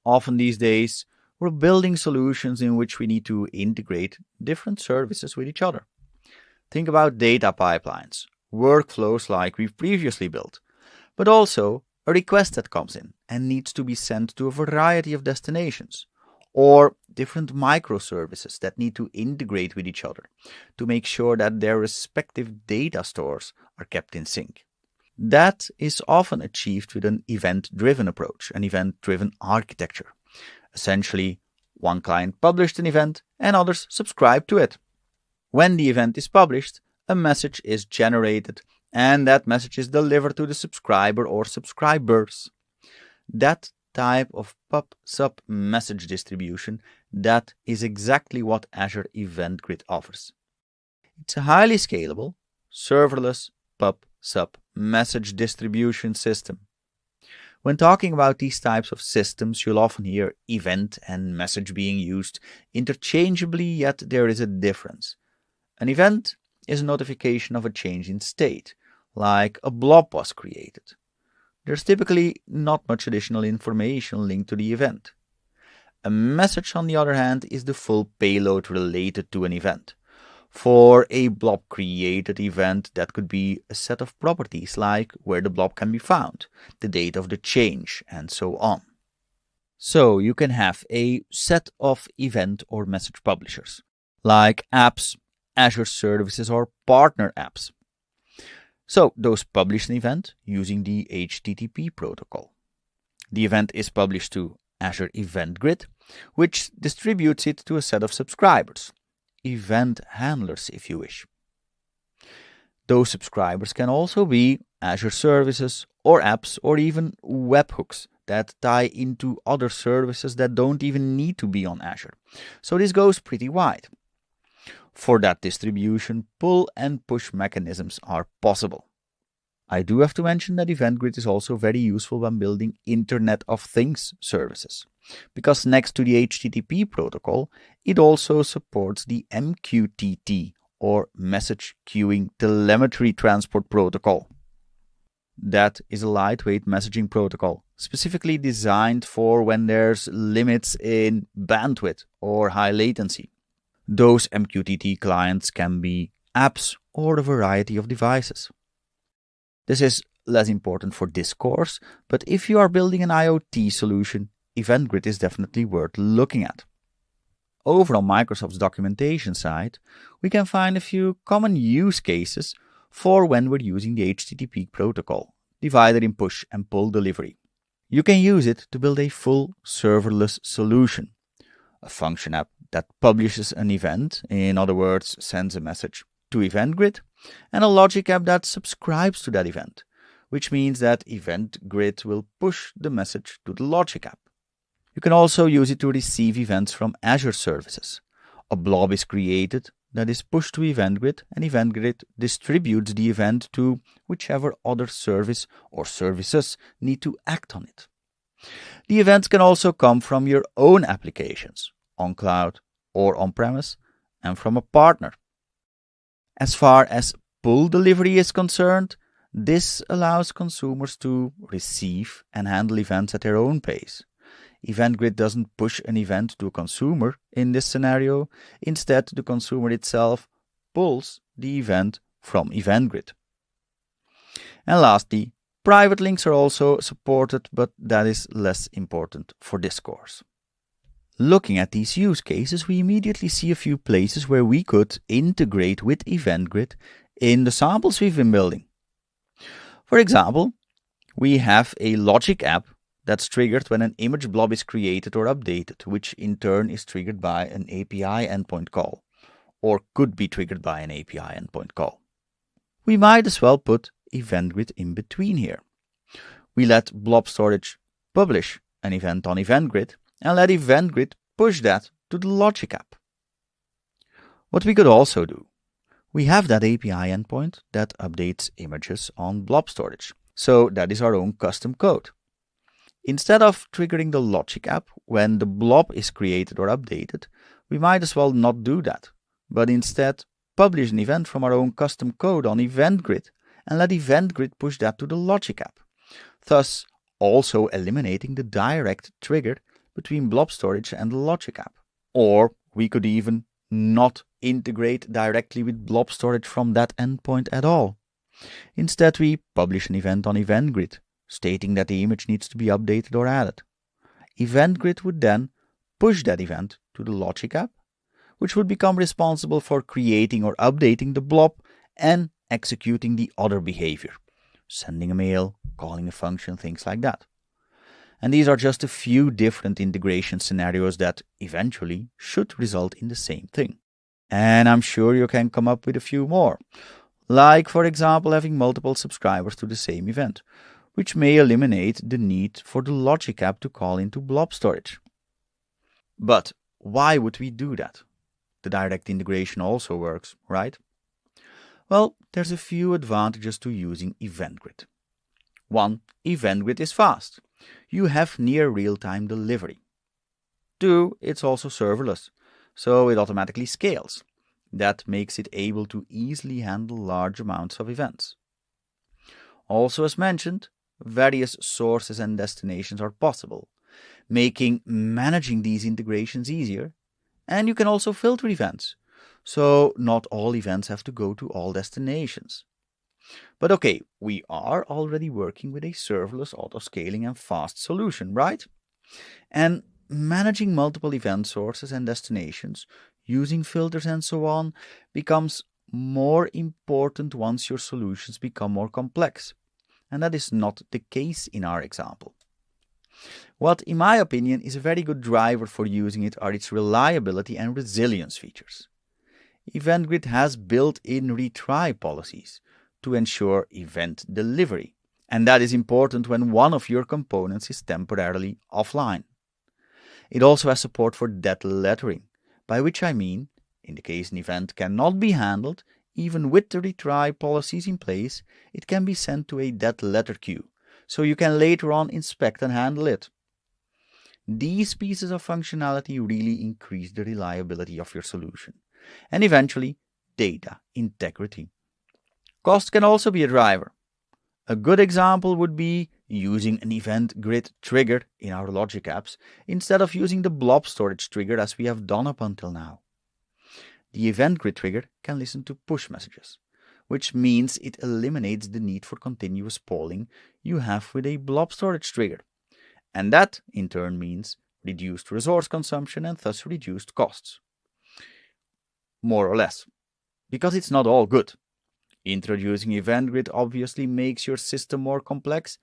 Often these days, we're building solutions in which we need to integrate different services with each other. Think about data pipelines, workflows like we've previously built, but also a request that comes in and needs to be sent to a variety of destinations, or different microservices that need to integrate with each other to make sure that their respective data stores are kept in sync. That is often achieved with an event-driven approach, an event-driven architecture. Essentially, one client published an event and others subscribe to it. When the event is published, a message is generated and that message is delivered to the subscriber or subscribers. That type of pub-sub message distribution, that is exactly what Azure Event Grid offers. It's a highly scalable, serverless pub-sub message distribution system. When talking about these types of systems, you'll often hear event and message being used interchangeably, yet there is a difference. An event is a notification of a change in state, like a blob was created. There's typically not much additional information linked to the event. A message, on the other hand, is the full payload related to an event. For a blob created event, that could be a set of properties like where the blob can be found, the date of the change, and so on. So you can have a set of event or message publishers, like apps, Azure services, or partner apps. So those publish an event using the HTTP protocol. The event is published to Azure Event Grid, which distributes it to a set of subscribers, event handlers if you wish. Those subscribers can also be Azure services or apps or even webhooks that tie into other services that don't even need to be on Azure. So this goes pretty wide. For that distribution, pull and push mechanisms are possible. I do have to mention that Event Grid is also very useful when building Internet of Things services, because next to the HTTP protocol, it also supports the MQTT, or Message Queuing Telemetry Transport Protocol. That is a lightweight messaging protocol, specifically designed for when there's limits in bandwidth or high latency. Those MQTT clients can be apps or a variety of devices. This is less important for this course, but if you are building an IoT solution, Event Grid is definitely worth looking at. Over on Microsoft's documentation side, we can find a few common use cases for when we're using the HTTP protocol, divided in push and pull delivery. You can use it to build a full serverless solution, a function app that publishes an event, in other words, sends a message to Event Grid, and a logic app that subscribes to that event, which means that Event Grid will push the message to the logic app. You can also use it to receive events from Azure services. A blob is created that is pushed to Event Grid, and Event Grid distributes the event to whichever other service or services need to act on it. The events can also come from your own applications, on cloud or on-premise, and from a partner. As far as pull delivery is concerned, this allows consumers to receive and handle events at their own pace. Event Grid doesn't push an event to a consumer in this scenario. Instead, the consumer itself pulls the event from Event Grid. And lastly, private links are also supported, but that is less important for this course. Looking at these use cases, we immediately see a few places where we could integrate with Event Grid in the samples we've been building. For example, we have a logic app that's triggered when an image blob is created or updated, which in turn is triggered by an API endpoint call, or could be triggered by an API endpoint call. We might as well put Event Grid in between here. We let Blob Storage publish an event on Event Grid, and let Event Grid push that to the logic app. What we could also do, we have that API endpoint that updates images on Blob Storage, so that is our own custom code. Instead of triggering the logic app when the blob is created or updated, we might as well not do that, but instead publish an event from our own custom code on Event Grid and let Event Grid push that to the logic app, thus also eliminating the direct trigger between blob storage and the logic app. Or we could even not integrate directly with blob storage from that endpoint at all. Instead, we publish an event on EventGrid, stating that the image needs to be updated or added. EventGrid would then push that event to the logic app, which would become responsible for creating or updating the blob and executing the other behavior, sending a mail, calling a function, things like that. And these are just a few different integration scenarios that eventually should result in the same thing. And I'm sure you can come up with a few more. Like, for example, having multiple subscribers to the same event, which may eliminate the need for the logic app to call into blob storage. But why would we do that? The direct integration also works, right? Well, there's a few advantages to using EventGrid. 1. EventGrid is fast. You have near real-time delivery. 2. It's also serverless, so it automatically scales. That makes it able to easily handle large amounts of events. Also, as mentioned, various sources and destinations are possible, making managing these integrations easier. And you can also filter events, so not all events have to go to all destinations. But okay, we are already working with a serverless auto-scaling and fast solution, right? And managing multiple event sources and destinations, using filters and so on, becomes more important once your solutions become more complex. And that is not the case in our example. What, in my opinion, is a very good driver for using it are its reliability and resilience features. EventGrid has built-in retry policies to ensure event delivery, and that is important when one of your components is temporarily offline. It also has support for dead lettering, by which I mean, in the case an event cannot be handled, even with the retry policies in place, it can be sent to a dead letter queue, so you can later on inspect and handle it. These pieces of functionality really increase the reliability of your solution, and eventually, data integrity. Cost can also be a driver. A good example would be using an EventGrid trigger in our logic apps instead of using the blob storage trigger as we have done up until now. The EventGrid trigger can listen to push messages, which means it eliminates the need for continuous polling you have with a blob storage trigger. And that, in turn, means reduced resource consumption and thus reduced costs. More or less. Because it's not all good. Introducing EventGrid obviously makes your system more complex,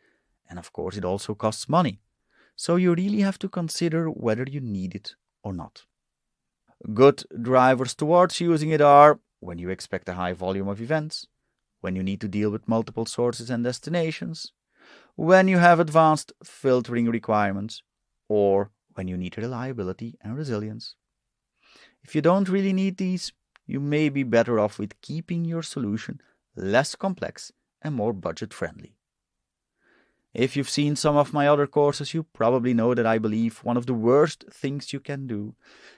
and of course it also costs money. So you really have to consider whether you need it or not. Good drivers towards using it are when you expect a high volume of events, when you need to deal with multiple sources and destinations, when you have advanced filtering requirements, or when you need reliability and resilience. If you don't really need these, you may be better off with keeping your solution less complex and more budget-friendly. If you've seen some of my other courses, you probably know that I believe one of the worst things you can do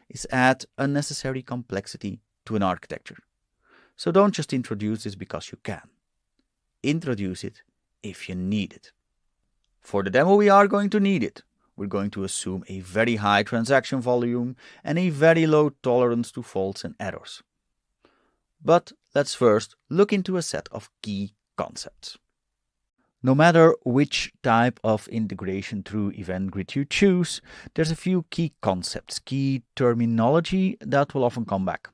is add unnecessary complexity to an architecture. So don't just introduce this because you can. Introduce it if you need it. For the demo, we are going to need it. We're going to assume a very high transaction volume and a very low tolerance to faults and errors. But let's first look into a set of key concepts. No matter which type of integration through EventGrid you choose, there's a few key concepts, key terminology that will often come back.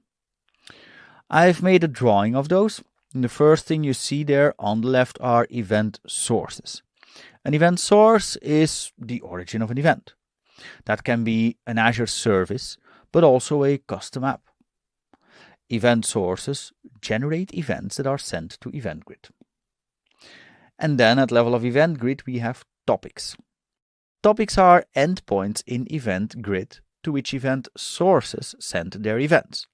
I've made a drawing of those. And the first thing you see there on the left are event sources. An event source is the origin of an event. That can be an Azure service, but also a custom app. Event sources generate events that are sent to EventGrid. And then at level of EventGrid, we have topics. Topics are endpoints in EventGrid to which event sources send their events.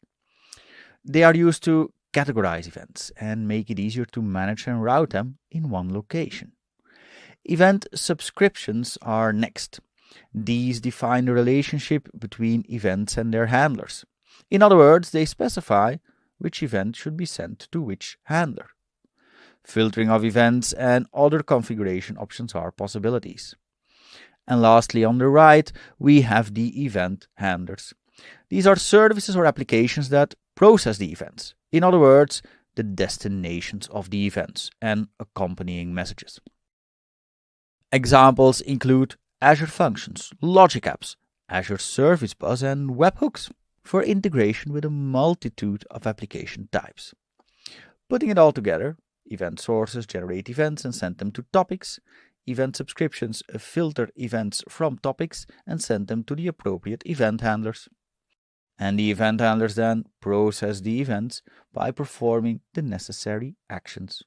They are used to categorize events and make it easier to manage and route them in one location. Event subscriptions are next. These define the relationship between events and their handlers. In other words, they specify which event should be sent to which handler. Filtering of events and other configuration options are possibilities. And lastly, on the right, we have the event handlers. These are services or applications that process the events. In other words, the destinations of the events and accompanying messages. Examples include Azure Functions, Logic Apps, Azure Service Bus, and webhooks for integration with a multitude of application types. Putting it all together, event sources generate events and send them to topics. Event subscriptions filter events from topics and send them to the appropriate event handlers. And the event handlers then process the events by performing the necessary actions.